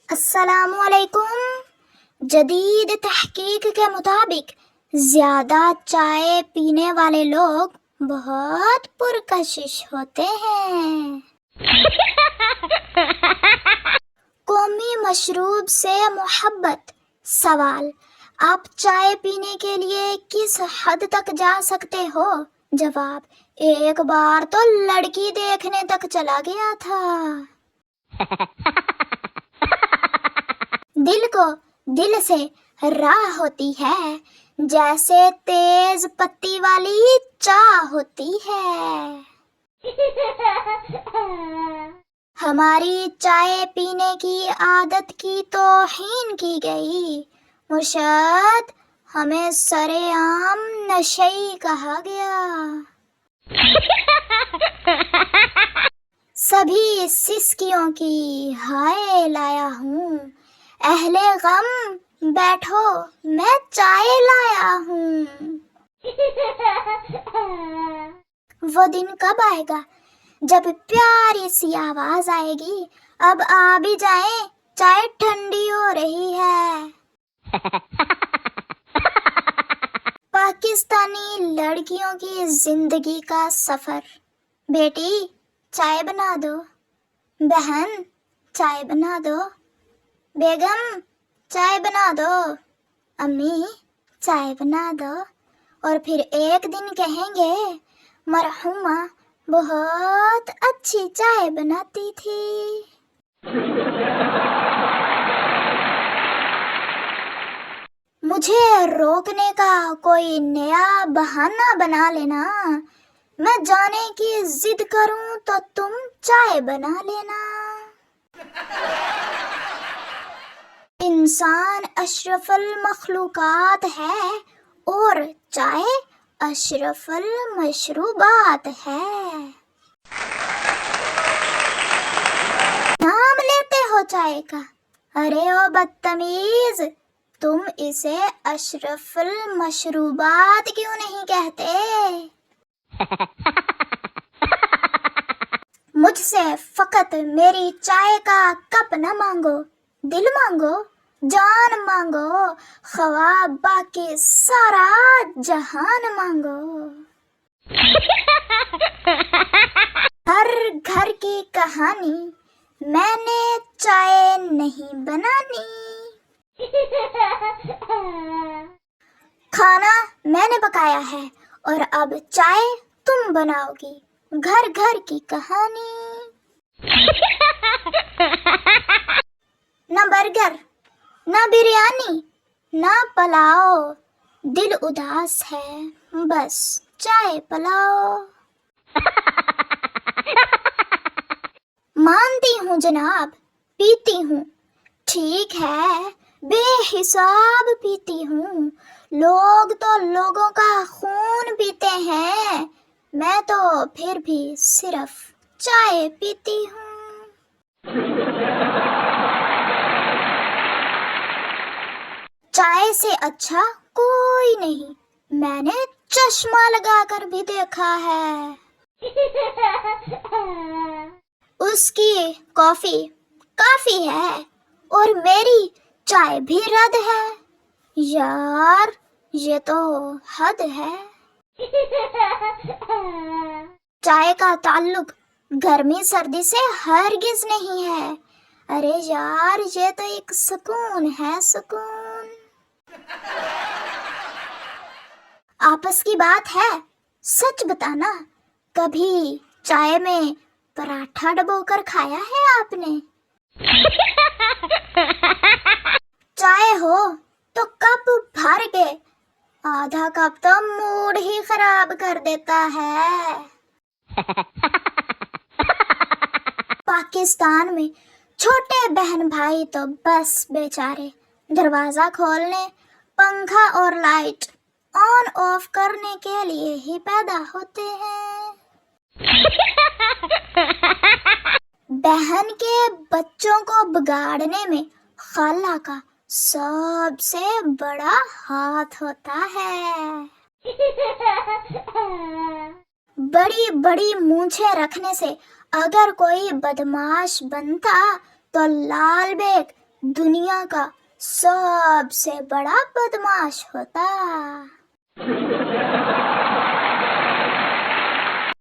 السلام علیکم۔ جدید تحقیق کے مطابق زیادہ چائے پینے والے لوگ بہت پرکشش ہوتے ہیں۔ قومی مشروب سے محبت۔ سوال: آپ چائے پینے کے لیے کس حد تک جا سکتے ہو؟ جواب: ایک بار تو لڑکی دیکھنے تک چلا گیا تھا۔ دل کو دل سے راہ ہوتی ہے، جیسے تیز پتی والی چائے ہوتی ہے۔ ہماری چائے پینے کی عادت کی توہین کی گئی، مشاہد ہمیں سرے عام نشئی کہا گیا۔ سبھی سسکیوں کی ہائے لایا ہوں، اہل غم بیٹھو میں چائے لایا ہوں۔ وہ دن کب آئے گا جب پیاری سی آواز آئے گی، اب آ بھی جائیں چائے ٹھنڈی ہو رہی ہے۔ پاکستانی لڑکیوں کی زندگی کا سفر۔ بیٹی چائے بنا دو، بہن چائے بنا دو، بیگم چائے بنا دو، امی چائے بنا دو، اور پھر ایک دن کہیں گے مرحومہ بہت اچھی چائے بناتی تھی۔ مجھے روکنے کا کوئی نیا بہانہ بنا لینا، میں جانے کی ضد کروں تو تم چائے بنا لینا۔ انسان اشرف المخلوقات ہے اور چائے اشرف المشروبات ہے۔ نام لیتے ہو چائے کا، ارے او بدتمیز، تم اسے اشرف المشروبات کیوں نہیں کہتے؟ مجھ سے فقط میری چائے کا کپ نہ مانگو، دل مانگو، جان مانگو، خواہ باقی سارا جہان مانگو۔ ہر گھر کی کہانی میں نے چائے نہیں بنانی۔ کھانا میں نے پکایا ہے اور اب چائے تم بناؤ گی، گھر گھر کی کہانی۔ نہ برگر، نہ بریانی، نہ پلاؤ، دل اداس ہے بس چائے پلاؤ۔ مانتی ہوں جناب، پیتی ہوں، ٹھیک ہے، بے حساب پیتی ہوں، لوگ تو لوگوں کا خون پیتے ہیں، میں تو پھر بھی صرف چائے پیتی ہوں۔ چائے سے اچھا کوئی نہیں، میں نے چشمہ لگا کر بھی دیکھا ہے۔ اس کی کافی کافی ہے اور میری چائے بھی رد ہے، یار یہ تو حد ہے۔ چائے کا تعلق گرمی سردی سے ہرگز نہیں ہے، ارے یار یہ تو ایک سکون ہے، سکون۔ آپس کی بات ہے، سچ بتانا، کبھی چائے میں پراٹھا ڈبو کر کھایا ہے آپ نے؟ چائے ہو تو کپ بھر کے، آدھا کپ تو موڈ ہی خراب کر دیتا ہے۔ پاکستان میں چھوٹے بہن بھائی تو بس بیچارے دروازہ کھولنے، پنکھا اور لائٹ آن آف کرنے کے لیے ہی پیدا ہوتے ہیں۔ بہن کے بچوں کو بگاڑنے میں خالہ کا سب سے بڑا ہاتھ ہوتا ہے۔ بڑی بڑی مونچھیں رکھنے سے اگر کوئی بدماش بنتا تو لال بیگ دنیا کا سب سے بڑا بدماش ہوتا۔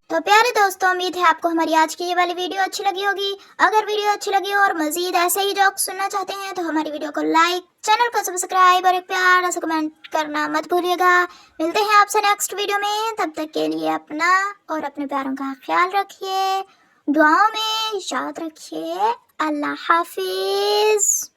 تو پیارے دوستوں، امید ہے آپ کو ہماری آج کی یہ والی ویڈیو اچھی لگی ہوگی۔ اگر ویڈیو اچھی لگی ہو اور مزید ایسے ہی جوک سننا چاہتے ہیں تو ہماری ویڈیو کو لائک، چینل کو سبسکرائب اور ایک پیارا سا کمنٹ کرنا مت بھولیے گا۔ ملتے ہیں آپ سے نیکسٹ ویڈیو میں، تب تک کے لیے اپنا اور اپنے پیاروں کا خیال رکھیے، دعاؤں میں یاد رکھیے۔ اللہ حافظ۔